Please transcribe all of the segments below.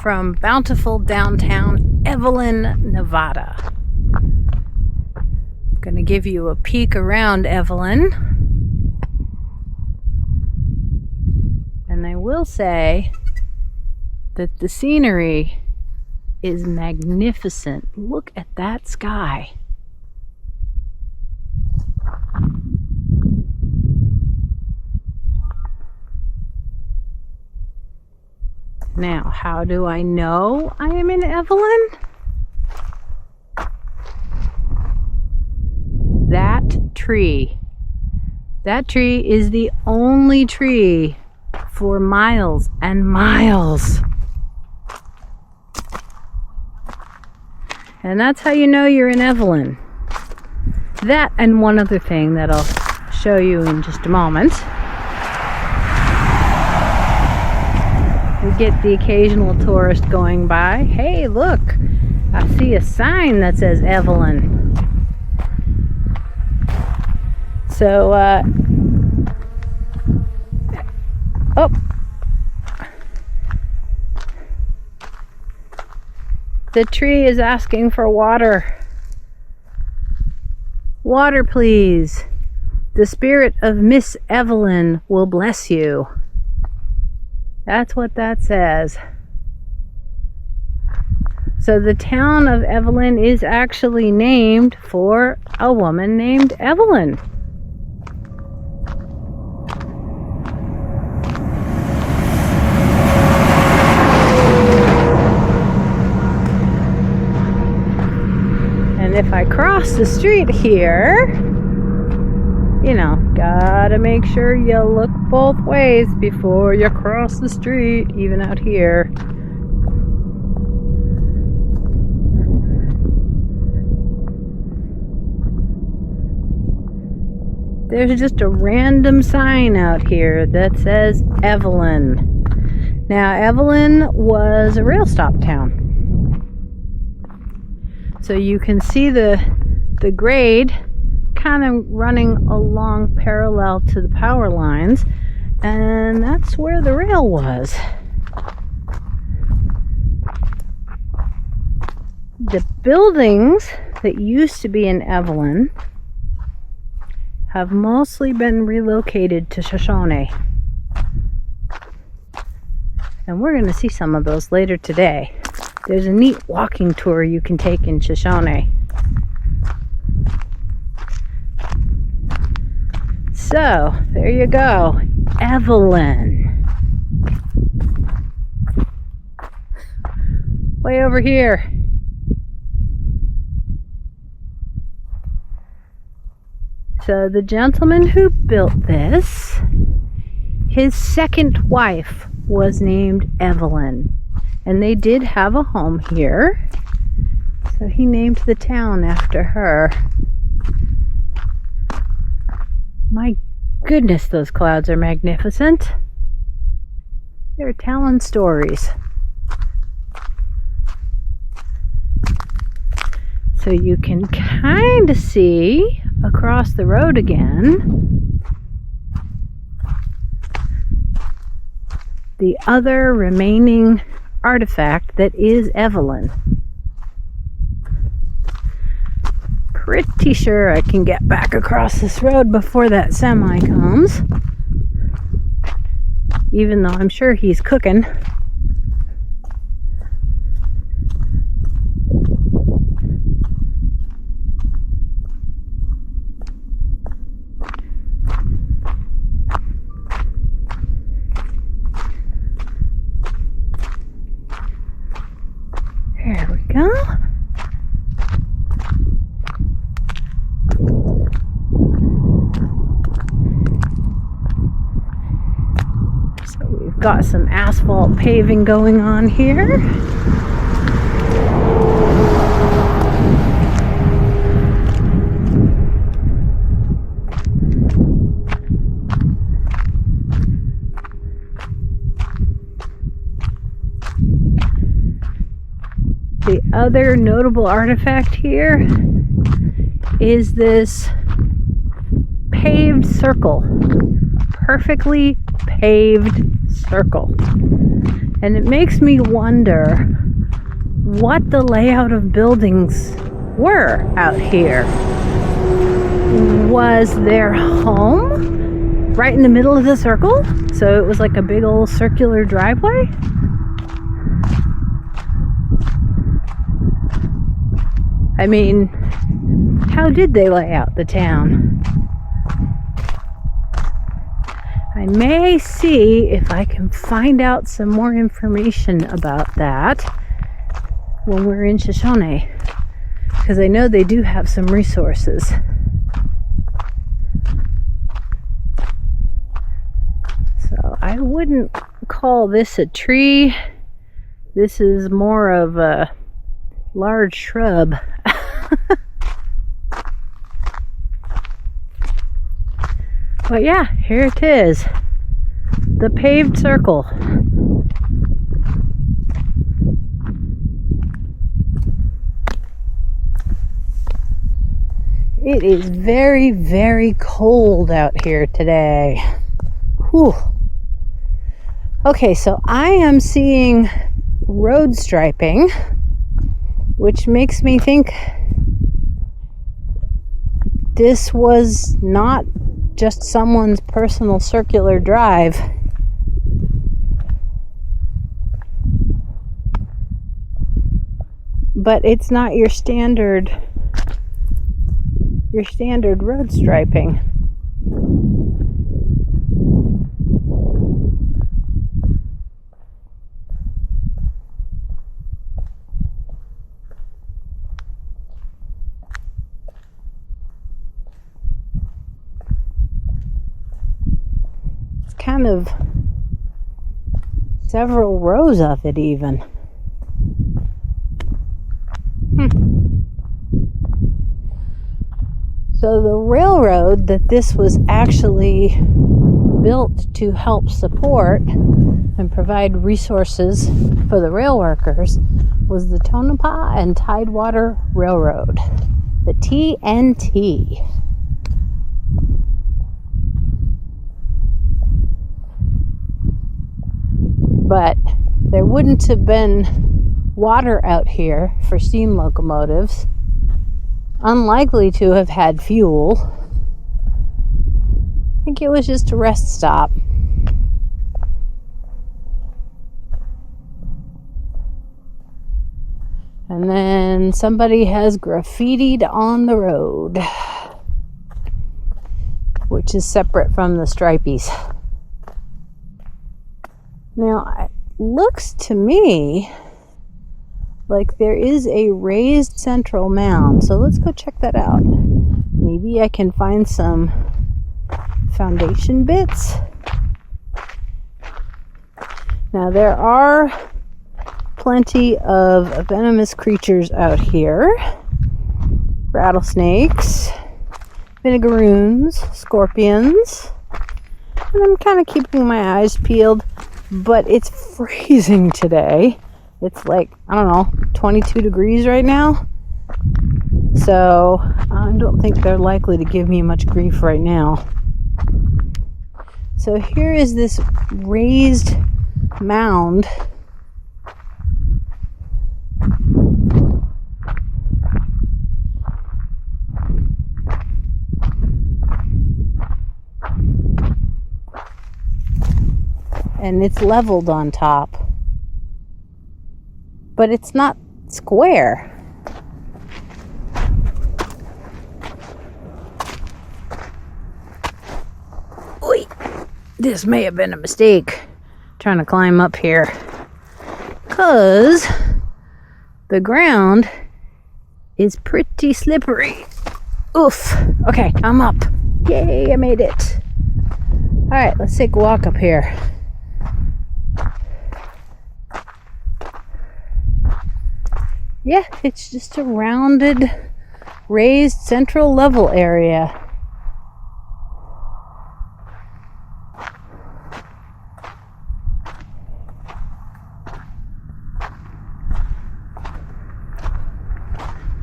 from bountiful downtown Evelyn, Nevada. I'm going to give you a peek around Evelyn. And I will say that the scenery is magnificent. Look at that sky. Now, how do I know I am in Evelyn? That tree. That tree is the only tree for miles and miles. And that's how you know you're in Evelyn. That and one other thing that I'll show you in just a moment. We get the occasional tourist going by. Hey, look, I see a sign that says Evelyn. So, the tree is asking for water. Water, please. The spirit of Miss Evelyn will bless you. That's what that says. So the town of Evelyn is actually named for a woman named Evelyn. And if I cross the street here, you know, gotta make sure you look both ways before you cross the street, even out here. There's just a random sign out here that says Evelyn. Now, Evelyn was a rail stop town. So you can see the grade kind of running along parallel to the power lines, and that's where the rail was. The buildings that used to be in Evelyn have mostly been relocated to Shoshone, and we're going to see some of those later today. There's a neat walking tour you can take in Shoshone. So, there you go, Evelyn. Way over here. So, the gentleman who built this, his second wife was named Evelyn. And they did have a home here. So, he named the town after her. My goodness, those clouds are magnificent. They're telling stories. So you can kind of see across the road again the other remaining artifact that is Evelyn. Pretty sure I can get back across this road before that semi comes, even though I'm sure he's cooking. There we go. Got some asphalt paving going on here. The other notable artifact here is this paved circle. Perfectly paved circle. And it makes me wonder what the layout of buildings were out here. Was their home right in the middle of the circle? So it was like a big old circular driveway? I mean, how did they lay out the town? I may see if I can find out some more information about that when we're in Shoshone, because I know they do have some resources. So I wouldn't call this a tree. This is more of a large shrub. But yeah, here it is. The paved circle. It is very, very cold out here today. Whew. Okay, so I am seeing road striping, which makes me think this was not just someone's personal circular drive. But it's not your standard road striping. Kind of several rows of it even. So the railroad that this was actually built to help support and provide resources for the rail workers was the Tonopah and Tidewater Railroad, the TNT. But there wouldn't have been water out here for steam locomotives. Unlikely to have had fuel. I think it was just a rest stop. And then somebody has graffitied on the road, which is separate from the stripies. Now, it looks to me like there is a raised central mound. So let's go check that out. Maybe I can find some foundation bits. Now, there are plenty of venomous creatures out here. Rattlesnakes, vinegaroons, scorpions. And I'm kind of keeping my eyes peeled. But it's freezing today. It's like, I don't know, 22 degrees right now. So I don't think they're likely to give me much grief right now. So here is this raised mound. And it's leveled on top. But it's not square. Oy. This may have been a mistake, trying to climb up here. Because the ground is pretty slippery. Oof. Okay, I'm up. Yay, I made it. Alright, let's take a walk up here. Yeah, it's just a rounded, raised central level area.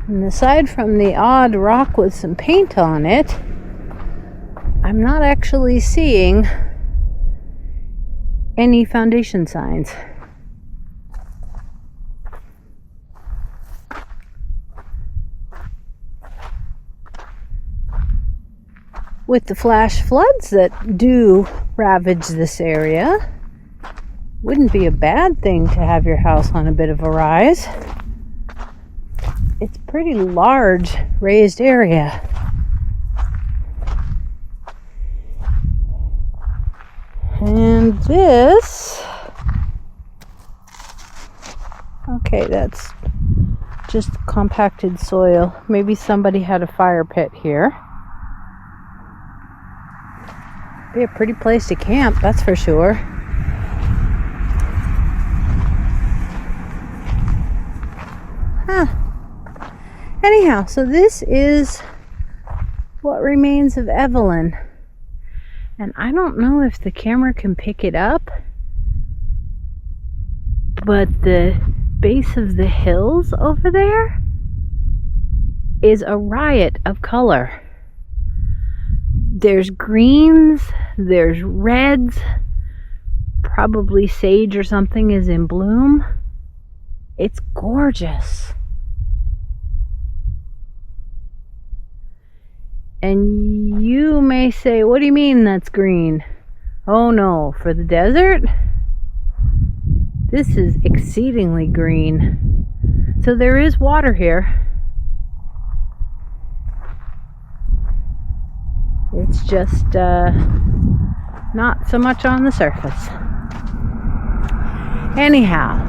And aside from the odd rock with some paint on it, I'm not actually seeing any foundation signs. with the flash floods that do ravage this area, wouldn't be a bad thing to have your house on a bit of a rise. It's a pretty large raised area. And this, okay, that's just compacted soil. Maybe somebody had a fire pit here. Be a pretty place to camp, that's for sure. Huh. Anyhow, so this is what remains of Evelyn. And I don't know if the camera can pick it up, but the base of the hills over there is a riot of color. There's greens, there's reds, probably sage or something is in bloom. It's gorgeous. And you may say, what do you mean that's green? Oh no, for the desert, this is exceedingly green. So there is water here. It's just not so much on the surface. Anyhow,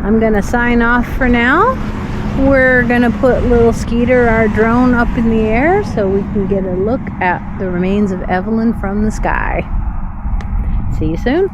I'm gonna sign off for now. We're gonna put little Skeeter, our drone, up in the air so we can get a look at the remains of Evelyn from the sky. See you soon.